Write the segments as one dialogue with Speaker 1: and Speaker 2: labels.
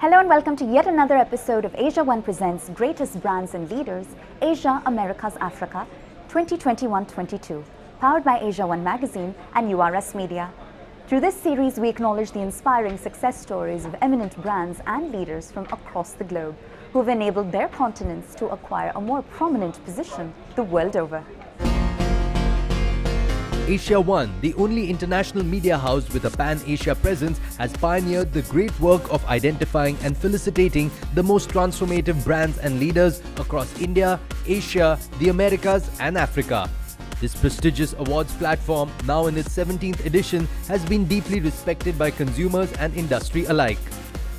Speaker 1: Hello and welcome to yet another episode of AsiaOne Presents Greatest Brands and Leaders, Asia, Americas, Africa, 2021-22, powered by AsiaOne Magazine and URS Media. Through this series, we acknowledge the inspiring success stories of eminent brands and leaders from across the globe who have enabled their continents to acquire a more prominent position the world over.
Speaker 2: AsiaOne, the only international media house with a pan-Asia presence, has pioneered the great work of identifying and felicitating the most transformative brands and leaders across India, Asia, the Americas and Africa. This prestigious awards platform, now in its 17th edition, has been deeply respected by consumers and industry alike.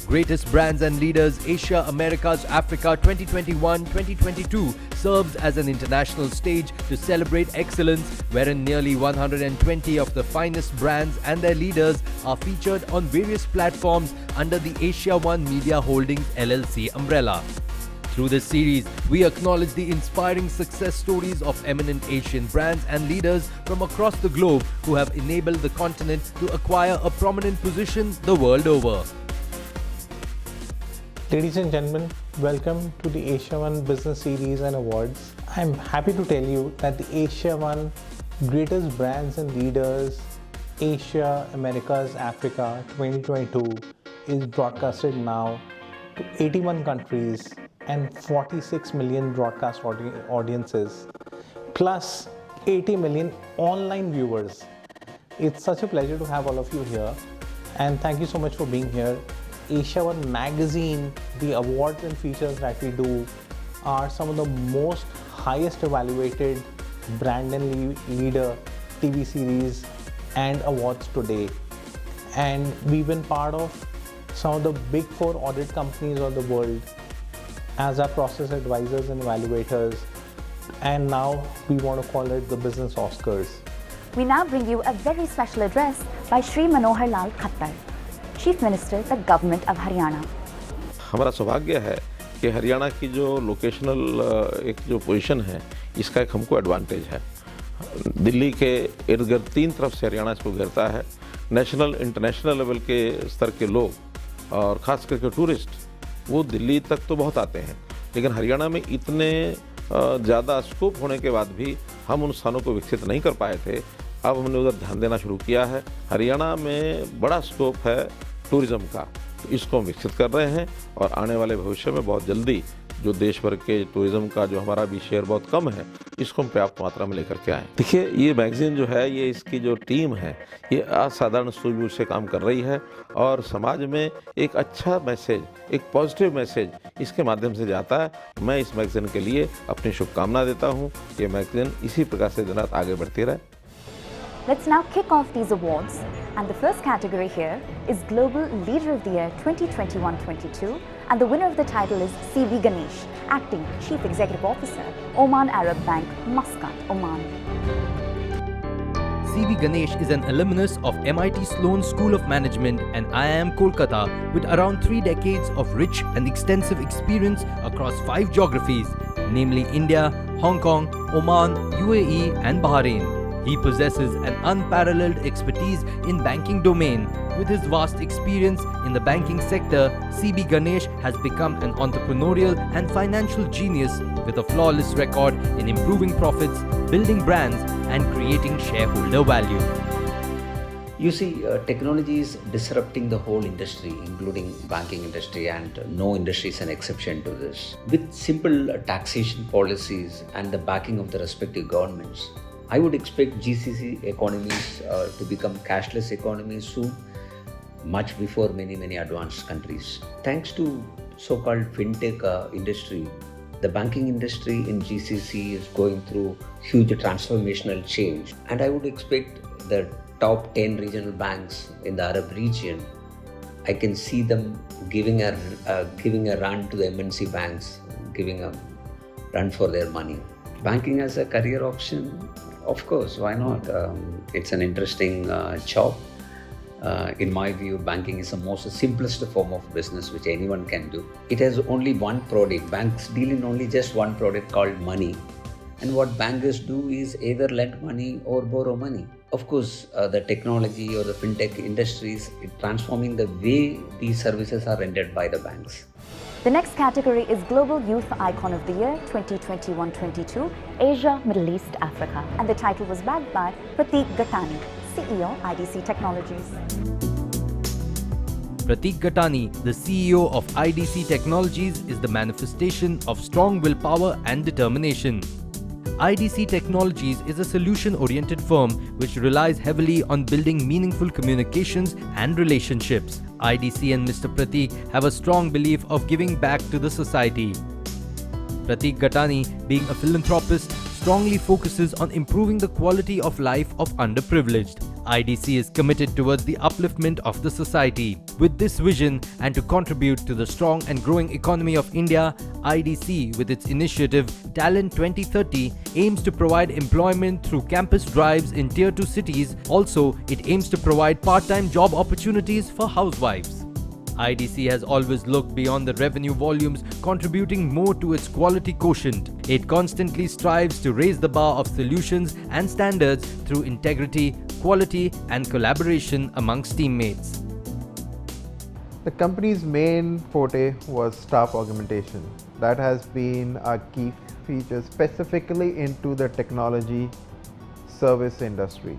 Speaker 2: Greatest Brands and Leaders Asia, Americas, Africa 2021-2022 serves as an international stage to celebrate excellence, wherein nearly 120 of the finest brands and their leaders are featured on various platforms under the AsiaOne Media Holdings LLC umbrella. Through this series, we acknowledge the inspiring success stories of eminent Asian brands and leaders from across the globe who have enabled the continent to acquire a prominent position the world over.
Speaker 3: Ladies and gentlemen, welcome to the AsiaOne Business Series and Awards. I'm happy to tell you that the AsiaOne Greatest Brands and Leaders Asia, Americas, Africa 2022 is broadcasted now to 81 countries and 46 million broadcast audiences, plus 80 million online viewers. It's such a pleasure to have all of you here, and thank you so much for being here. AsiaOne Magazine, the awards and features that we do are some of the most highest evaluated brand and leader TV series and awards today. And we've been part of some of the big 4 audit companies of the world as our process advisors and evaluators. And now we want to call it the Business Oscars.
Speaker 1: We now bring you a very special address by Shri Manohar Lal Khattar, Chief Minister, the Government of Haryana.
Speaker 4: हमारा सौभाग्य है कि हरियाणा की जो locational एक जो position है, इसका एक हमको एडवांटेज है। दिल्ली के इर्द गिर्द 3 तरफ से हरियाणा इसको घेरता है। नेशनल इंटरनेशनल लेवल के स्तर के लोग और ख़ास करके टूरिस्ट वो दिल्ली तक तो बहुत आते हैं, लेकिन हरियाणा में इतने ज़्यादा स्कोप होने के बाद भी हम उन स्थानों को विकसित नहीं कर पाए थे। अब हमने उधर ध्यान देना शुरू किया है। हरियाणा में बड़ा स्कोप है टूरिज़्म का, तो इसको हम विकसित कर रहे हैं और आने वाले भविष्य में बहुत जल्दी जो देश भर के टूरिज़्म का जो हमारा भी शेयर बहुत कम है, इसको हम पर्याप्त मात्रा में लेकर के आए। देखिए, ये मैगज़ीन जो है, ये इसकी जो टीम है, ये असाधारण सूझबूझ से काम कर रही है और समाज में एक अच्छा मैसेज, एक पॉजिटिव मैसेज इसके माध्यम से जाता है। मैं इस मैगज़ीन के लिए अपनी शुभकामना देता हूँ। ये मैगज़ीन इसी प्रकार से दिन रात आगे बढ़ती रहे।
Speaker 1: Let's now kick off these awards, and the first category here is Global Leader of the Year 2021-22, and the winner of the title is C.V. Ganesh, Acting Chief Executive Officer, Oman Arab Bank, Muscat, Oman.
Speaker 2: C.V. Ganesh is an alumnus of MIT Sloan School of Management and IIM Kolkata with around 3 decades of rich and extensive experience across 5 geographies, namely India, Hong Kong, Oman, UAE and Bahrain. He possesses an unparalleled expertise in banking domain. With his vast experience in the banking sector, C.B. Ganesh has become an entrepreneurial and financial genius with a flawless record in improving profits, building brands and creating shareholder value.
Speaker 5: You see, technology is disrupting the whole industry, including banking industry, and no industry is an exception to this. With simple taxation policies and the backing of the respective governments, I would expect GCC economies to become cashless economies soon, much before many advanced countries. Thanks to so-called fintech industry, the banking industry in GCC is going through huge transformational change, and I would expect the top 10 regional banks in the Arab region, I can see them giving a run to the MNC banks, giving a run for their money. Banking as a career option, of course, why not? It's an interesting job. In my view, banking is the most simplest form of business which anyone can do. It has only one product. Banks deal in only just one product called money. And what bankers do is either lend money or borrow money. Of course, the technology or the fintech industries is transforming the way these services are rendered by the banks.
Speaker 1: The next category is Global Youth Icon of the Year 2021-22, Asia, Middle East, Africa. And the title was bagged by Prateek Gatani, CEO, IDC Technologies.
Speaker 2: Prateek Gatani, the CEO of IDC Technologies, is the manifestation of strong willpower and determination. IDC Technologies is a solution-oriented firm which relies heavily on building meaningful communications and relationships. IDC and Mr. Prateek have a strong belief of giving back to the society. Prateek Gatani, being a philanthropist, strongly focuses on improving the quality of life of underprivileged. IDC is committed towards the upliftment of the society. With this vision and to contribute to the strong and growing economy of India, IDC, with its initiative Talent 2030, aims to provide employment through campus drives in Tier 2 cities. Also, it aims to provide part-time job opportunities for housewives. IDC has always looked beyond the revenue volumes, contributing more to its quality quotient. It constantly strives to raise the bar of solutions and standards through integrity, quality, and collaboration amongst teammates.
Speaker 6: The company's main forte was staff augmentation. That has been our key feature, specifically into the technology service industry.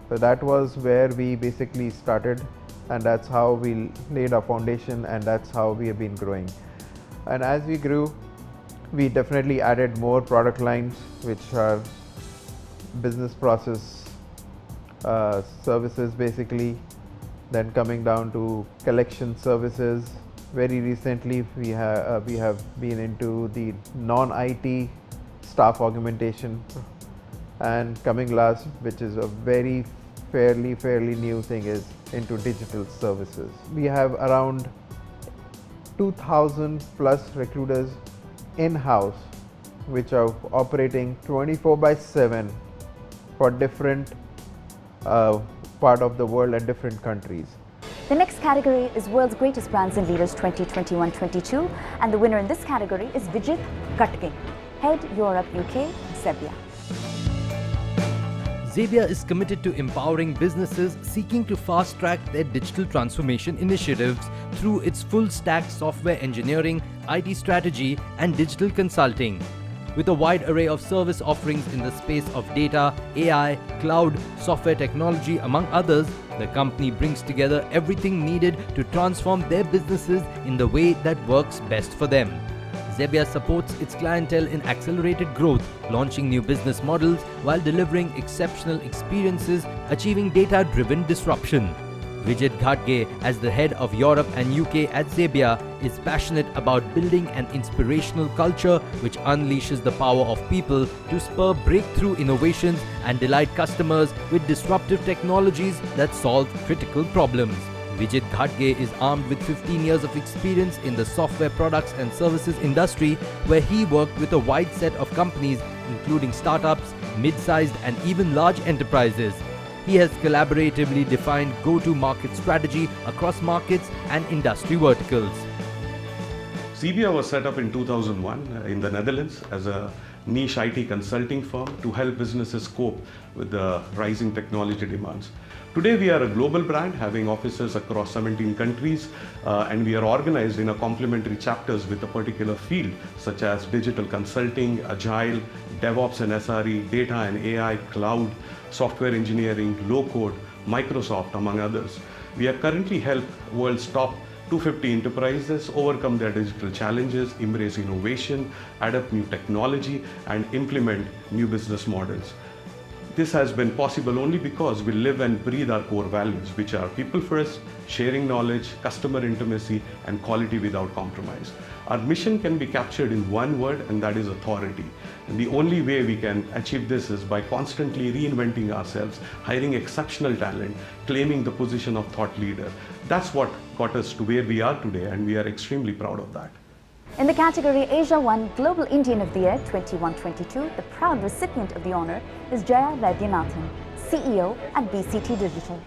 Speaker 6: So that was where we basically started, and that's how we laid our foundation, and that's how we have been growing. And as we grew, we definitely added more product lines, which are business process services basically, then coming down to collection services. Very recently we have been into the non-IT staff augmentation, and coming last, which is a very fairly new thing, is into digital services. We have around 2,000 plus recruiters in-house, which are operating 24/7 for different part of the world and different countries.
Speaker 1: The next category is World's Greatest Brands and Leaders 2021-22, and the winner in this category is Vijit Gatge, Head Europe UK, Zebia.
Speaker 2: Zebia is committed to empowering businesses seeking to fast-track their digital transformation initiatives through its full-stack software engineering, IT strategy, and digital consulting. With a wide array of service offerings in the space of data, AI, cloud, software technology, among others, the company brings together everything needed to transform their businesses in the way that works best for them. Zebia supports its clientele in accelerated growth, launching new business models while delivering exceptional experiences, achieving data-driven disruption. Vijit Gatge, as the head of Europe and UK at Zebia, is passionate about building an inspirational culture which unleashes the power of people to spur breakthrough innovations and delight customers with disruptive technologies that solve critical problems. Vijit Gatge is armed with 15 years of experience in the software products and services industry, where he worked with a wide set of companies including startups, mid-sized and even large enterprises. He has collaboratively defined go-to-market strategy across markets and industry verticals.
Speaker 7: Zebia was set up in 2001 in the Netherlands as a niche IT consulting firm to help businesses cope with the rising technology demands. Today we are a global brand having offices across 17 countries, and we are organized in a complementary chapters with a particular field such as digital consulting, agile, DevOps and SRE, data and AI, cloud, software engineering, low-code, Microsoft, among others. We are currently help world's top 250 enterprises overcome their digital challenges, embrace innovation, adapt new technology, and implement new business models. This has been possible only because we live and breathe our core values, which are people first, sharing knowledge, customer intimacy, and quality without compromise. Our mission can be captured in one word, and that is authority. And the only way we can achieve this is by constantly reinventing ourselves, hiring exceptional talent, claiming the position of thought leader. That's what got us to where we are today, and we are extremely proud of that.
Speaker 1: In the category AsiaOne Global Indian of the Year 21-22, the proud recipient of the honor is Jaya Vaidyanathan, CEO at BCT Digital.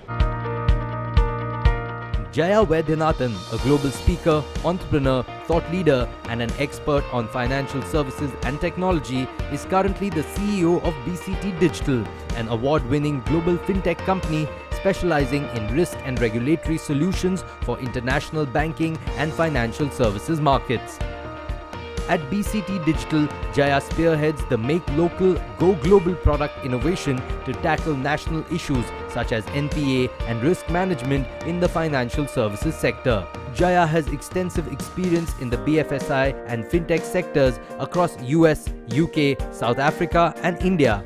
Speaker 2: Jaya Vaidyanathan, a global speaker, entrepreneur, thought leader, and an expert on financial services and technology, is currently the CEO of BCT Digital, an award-winning global fintech company specializing in risk and regulatory solutions for international banking and financial services markets. At BCT Digital, Jaya spearheads the Make Local, Go Global product innovation to tackle national issues such as NPA and risk management in the financial services sector. Jaya has extensive experience in the BFSI and fintech sectors across US, UK, South Africa and India.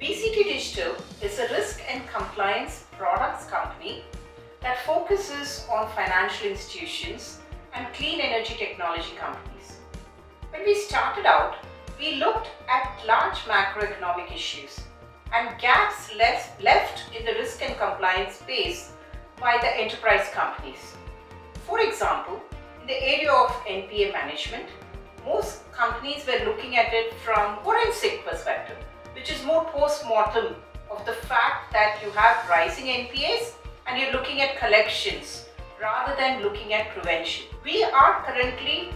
Speaker 8: BCT Digital is a risk and compliance products company that focuses on financial institutions and clean energy technology companies. When we started out, we looked at large macroeconomic issues and gaps left in the risk and compliance space by the enterprise companies. For example, in the area of NPA management, most companies were looking at it from forensic perspective, which is more post-mortem of the fact that you have rising NPAs and you're looking at collections rather than looking at prevention. We are currently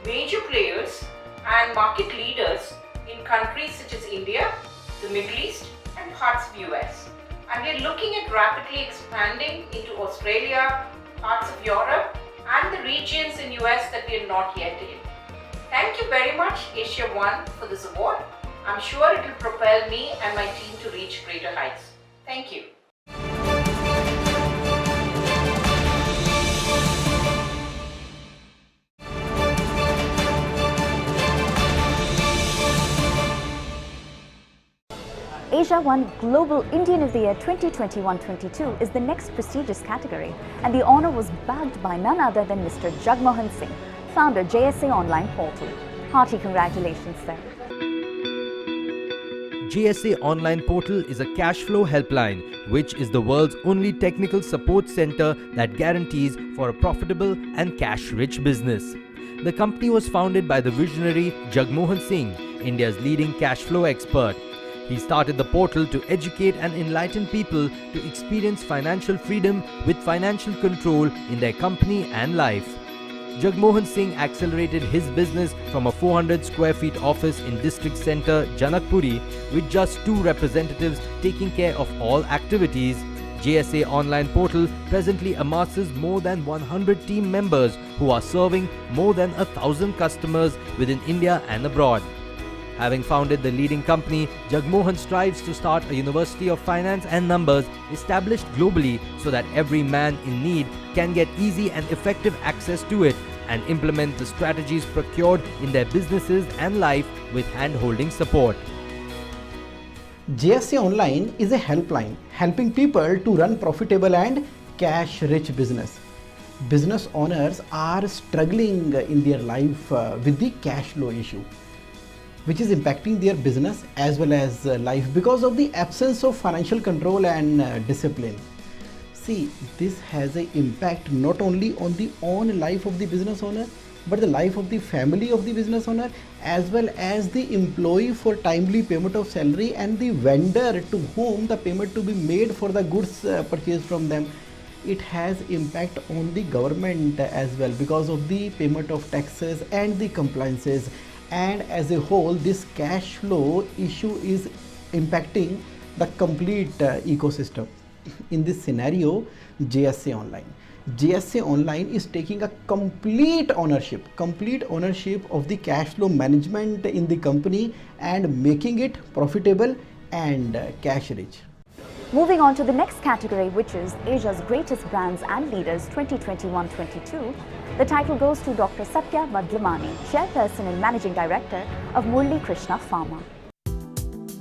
Speaker 8: major players and market leaders in countries such as India, the Middle East and parts of US. And we're looking at rapidly expanding into Australia, parts of Europe and the regions in US that we are not yet in. Thank you very much AsiaOne for this award. I'm sure it will propel me and my team to reach greater heights. Thank you.
Speaker 1: AsiaOne Global Indian of the Year 2021-22 is the next prestigious category, and the honor was bagged by none other than Mr. Jagmohan Singh, founder JSA Online Portal. Hearty congratulations, sir.
Speaker 2: JSA Online Portal is a cash flow helpline, which is the world's only technical support center that guarantees for a profitable and cash-rich business. The company was founded by the visionary Jagmohan Singh, India's leading cash flow expert. He started the portal to educate and enlighten people to experience financial freedom with financial control in their company and life. Jagmohan Singh accelerated his business from a 400 square feet office in district centre Janakpuri with just 2 representatives taking care of all activities. JSA Online Portal presently amasses more than 100 team members who are serving more than 1,000 customers within India and abroad. Having founded the leading company, Jagmohan strives to start a University of Finance and Numbers established globally so that every man in need can get easy and effective access to it and implement the strategies procured in their businesses and life with hand-holding support.
Speaker 9: JSA Online is a helpline helping people to run profitable and cash-rich business. Business owners are struggling in their life with the cash flow issue, which is impacting their business as well as life because of the absence of financial control and discipline. See, this has an impact not only on the own life of the business owner, but the life of the family of the business owner as well as the employee for timely payment of salary and the vendor to whom the payment to be made for the goods purchased from them. It has impact on the government as well because of the payment of taxes and the compliances. And as a whole, this cash flow issue is impacting the complete ecosystem. In this scenario, JSA Online is taking a complete ownership of the cash flow management in the company and making it profitable and cash rich.
Speaker 1: Moving on to the next category, which is Asia's Greatest Brands and Leaders 2021-22, the title goes to Dr. Satya Vadlamani, Chairperson and Managing Director of Murli Krishna Pharma.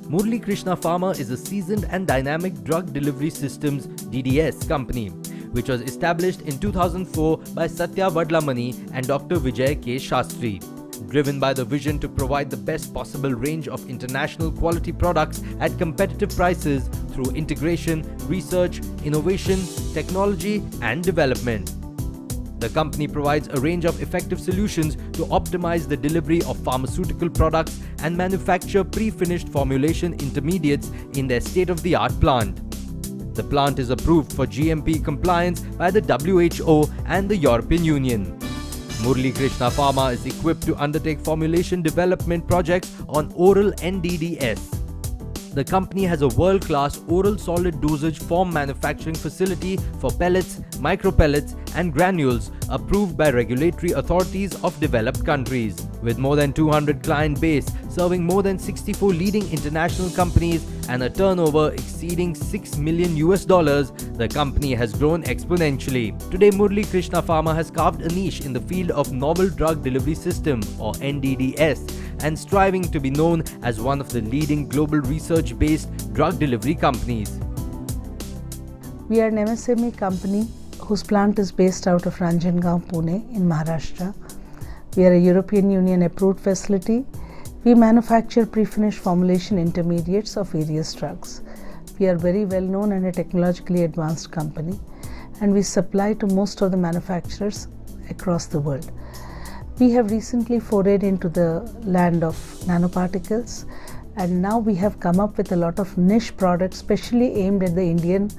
Speaker 2: Murli Krishna Pharma is a seasoned and dynamic drug delivery systems DDS company, which was established in 2004 by Satya Vadlamani and Dr. Vijay K. Shastri. Driven by the vision to provide the best possible range of international quality products at competitive prices through integration, research, innovation, technology and development. The company provides a range of effective solutions to optimize the delivery of pharmaceutical products and manufacture pre-finished formulation intermediates in their state-of-the-art plant. The plant is approved for GMP compliance by the WHO and the European Union. Murali Krishna Pharma is equipped to undertake formulation development projects on oral NDDS. The company has a world-class oral solid dosage form manufacturing facility for pellets, micropellets and granules approved by regulatory authorities of developed countries. With more than 200 client base serving more than 64 leading international companies and a turnover exceeding $6 million, the company has grown exponentially. Today, Murali Krishna Pharma has carved a niche in the field of novel drug delivery system or NDDS and striving to be known as one of the leading global research-based drug delivery companies.
Speaker 10: We are an MSME company whose plant is based out of Ranjangaon, Pune in Maharashtra. We are a European Union approved facility. We manufacture pre-finished formulation intermediates of various drugs. We are very well known and a technologically advanced company, and we supply to most of the manufacturers across the world. We have recently forayed into the land of nanoparticles, and now we have come up with a lot of niche products specially aimed at the Indian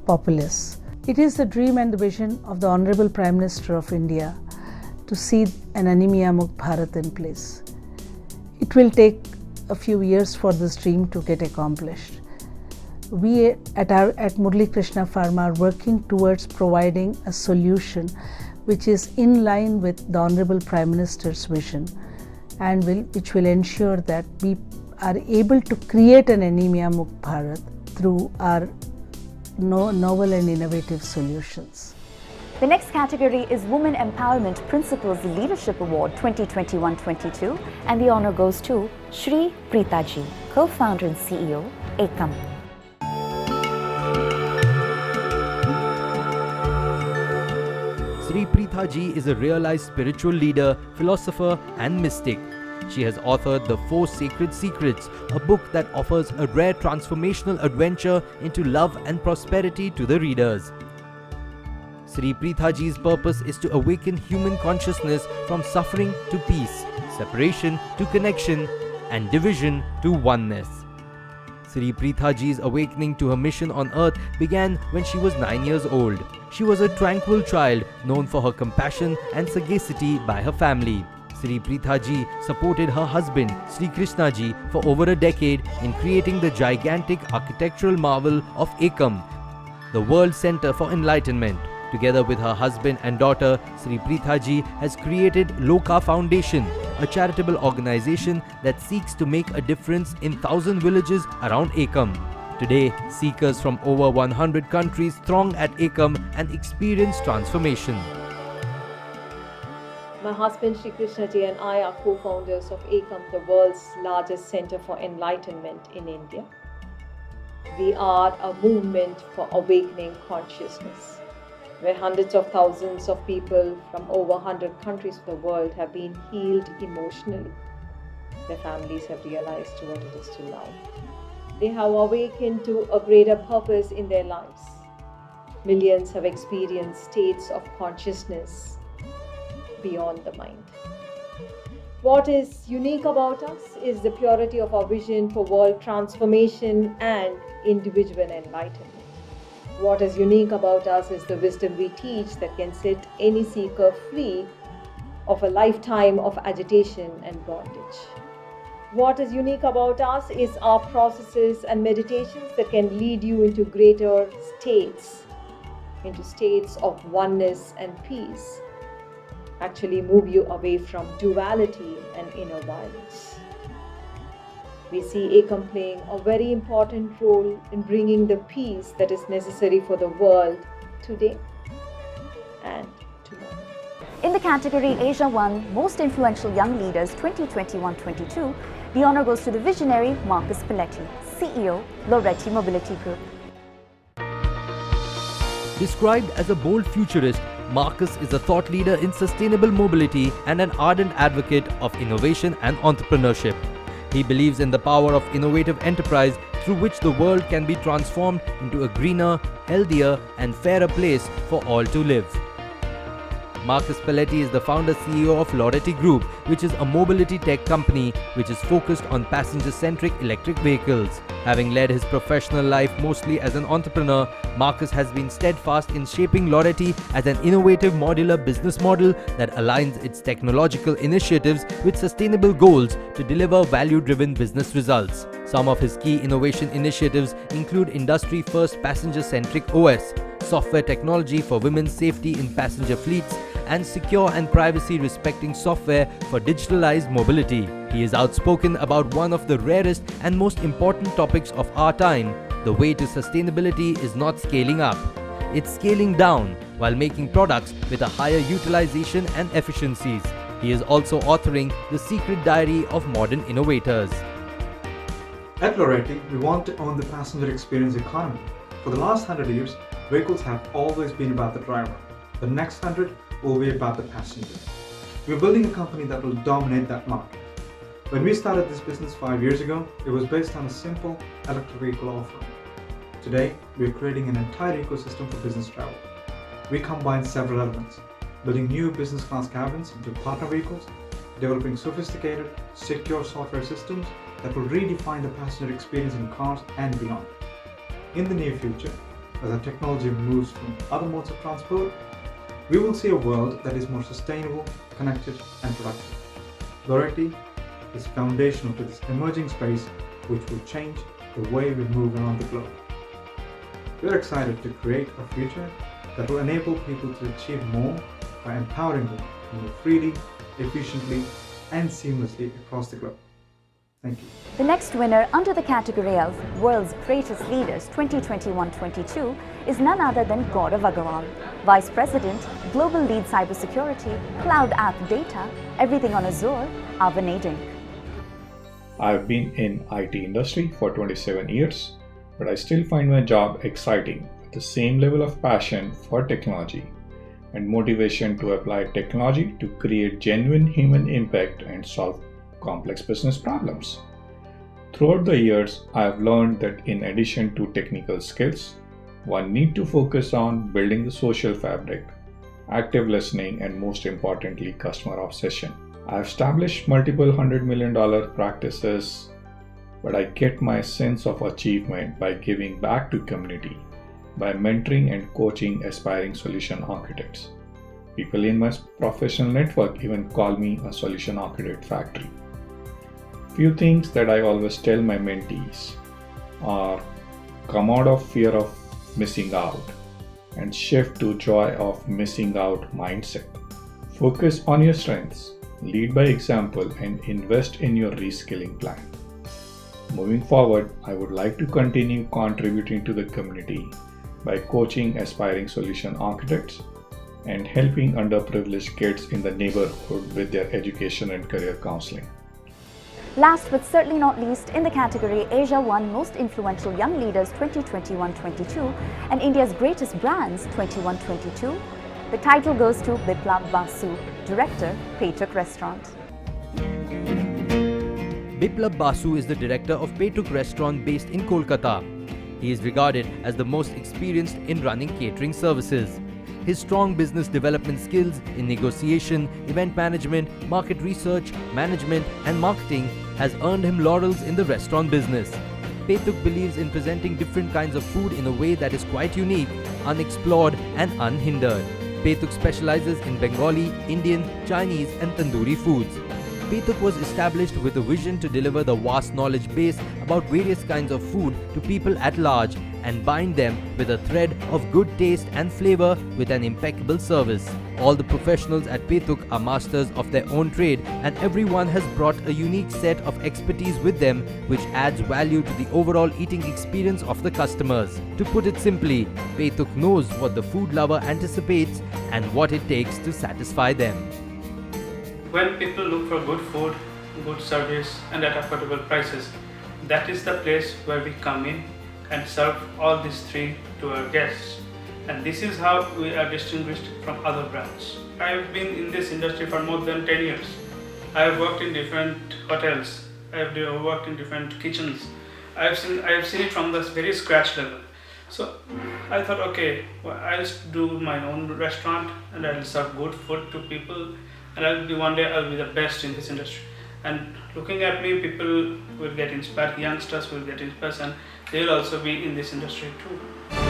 Speaker 10: populace. It is the dream and the vision of the Honorable Prime Minister of India to see an Anemia Mukt Bharat in place. It will take a few years for this dream to get accomplished. We at Murali Krishna Pharma are working towards providing a solution which is in line with the Honorable Prime Minister's vision and which will ensure that we are able to create an Anemia Mukt Bharat through our novel and innovative solutions.
Speaker 1: The next category is Women Empowerment Principles Leadership Award 2021-22, and the honor goes to Shri Preeta Ji, co-founder and CEO, Ekam.
Speaker 2: Shri Preeta Ji is a realized spiritual leader, philosopher and mystic. She has authored The Four Sacred Secrets, a book that offers a rare transformational adventure into love and prosperity to the readers. Shri Preeta Ji's purpose is to awaken human consciousness from suffering to peace, separation to connection, and division to oneness. Shri Preeta Ji's awakening to her mission on earth began when she was 9 years old. She was a tranquil child known for her compassion and sagacity by her family. Shri Preeta Ji supported her husband, Shri Krishna Ji, for over a decade in creating the gigantic architectural marvel of Ekam, the World Center for Enlightenment. Together with her husband and daughter, Shri Preeta Ji has created Loka Foundation, a charitable organization that seeks to make a difference in 1,000 villages around Ekam. Today, seekers from over 100 countries throng at Ekam and experience transformation.
Speaker 11: My husband Shri Krishna Ji and I are co-founders of Ekam, the world's largest center for enlightenment in India. We are a movement for awakening consciousness, where hundreds of thousands of people from over 100 countries of the world have been healed emotionally. Their families have realized what it is to love. They have awakened to a greater purpose in their lives. Millions have experienced states of consciousness beyond the mind. What is unique about us is the purity of our vision for world transformation and individual enlightenment. What is unique about us is the wisdom we teach that can set any seeker free of a lifetime of agitation and bondage. What is unique about us is our processes and meditations that can lead you into greater states, into states of oneness and peace, actually move you away from duality and inner violence. We see Ekam playing a very important role in bringing the peace that is necessary for the world today and tomorrow.
Speaker 1: In the category AsiaOne Most Influential Young Leaders 2021-22, the honor goes to the visionary Marcus Pelletti, CEO, Loretti Mobility Group.
Speaker 2: Described as a bold futurist, Marcus is a thought leader in sustainable mobility and an ardent advocate of innovation and entrepreneurship. He believes in the power of innovative enterprise through which the world can be transformed into a greener, healthier and fairer place for all to live. Marcus Pelletti is the founder-CEO of Loretti Group, which is a mobility tech company which is focused on passenger-centric electric vehicles. Having led his professional life mostly as an entrepreneur, Marcus has been steadfast in shaping Loretti as an innovative modular business model that aligns its technological initiatives with sustainable goals to deliver value-driven business results. Some of his key innovation initiatives include industry-first passenger-centric OS, software technology for women's safety in passenger fleets, and secure and privacy-respecting software for digitalized mobility. He is outspoken about one of the rarest and most important topics of our time. The way to sustainability is not scaling up. It's scaling down while making products with a higher utilization and efficiencies. He is also authoring The Secret Diary of Modern Innovators.
Speaker 12: At Loretti, we want to own the passenger experience economy. For the last 100 years, vehicles have always been about the driver. The next 100 will be about the passenger. We're building a company that will dominate that market. When we started this business 5 years ago, it was based on a simple electric vehicle offering. Today, we're creating an entire ecosystem for business travel. We combine several elements, building new business class cabins into partner vehicles, developing sophisticated, secure software systems that will redefine the passenger experience in cars and beyond. In the near future, as our technology moves from other modes of transport, we will see a world that is more sustainable, connected, and productive. Loretti is foundational to this emerging space which will change the way we move around the globe. We are excited to create a future that will enable people to achieve more by empowering them to move freely, efficiently, and seamlessly across the globe. Thank you.
Speaker 1: The next winner under the category of World's Greatest Leaders 2021-22 is none other than Gaurav Agarwal, Vice President, Global Lead Cybersecurity, Cloud App Data, Everything on Azure, Avanade Inc.
Speaker 13: I've been in IT industry for 27 years, but I still find my job exciting with the same level of passion for technology and motivation to apply technology to create genuine human impact and solve complex business problems. Throughout the years, I have learned that in addition to technical skills, one need to focus on building the social fabric, active listening, and most importantly, customer obsession. I have established multiple $100 million practices, but I get my sense of achievement by giving back to community, by mentoring and coaching aspiring solution architects. People in my professional network even call me a solution architect factory. Few things that I always tell my mentees are come out of fear of missing out and shift to joy of missing out mindset. Focus on your strengths, lead by example, and invest in your reskilling plan. Moving forward, I would like to continue contributing to the community by coaching aspiring solution architects and helping underprivileged kids in the neighborhood with their education and career counseling.
Speaker 1: Last but certainly not least, in the category AsiaOne Most Influential Young Leaders 2021-22 and India's Greatest Brands 21-22, the title goes to Biplab Basu, Director, Paytuk Restaurant.
Speaker 2: Biplab Basu is the director of Paytuk Restaurant based in Kolkata. He is regarded as the most experienced in running catering services. His strong business development skills in negotiation, event management, market research, management, and marketing has earned him laurels in the restaurant business. Paytuk believes in presenting different kinds of food in a way that is quite unique, unexplored, and unhindered. Paytuk specializes in Bengali, Indian, Chinese, and tandoori foods. Paytuk was established with a vision to deliver the vast knowledge base about various kinds of food to people at large and bind them with a thread of good taste and flavor with an impeccable service. All the professionals at Paytuk are masters of their own trade, and everyone has brought a unique set of expertise with them which adds value to the overall eating experience of the customers. To put it simply, Paytuk knows what the food lover anticipates and what it takes to satisfy them.
Speaker 14: When people look for good food, good service, and at affordable prices, that is the place where we come in and serve all these three to our guests. And this is how we are distinguished from other brands. I have been in this industry for more than 10 years. I have worked in different hotels. I have worked in different kitchens. I have seen it from the very scratch level. So I thought, okay, well, I'll do my own restaurant and I'll serve good food to people, and one day I'll be the best in this industry. And looking at me, people will get inspired, youngsters will get inspired, and they will also be in this industry too.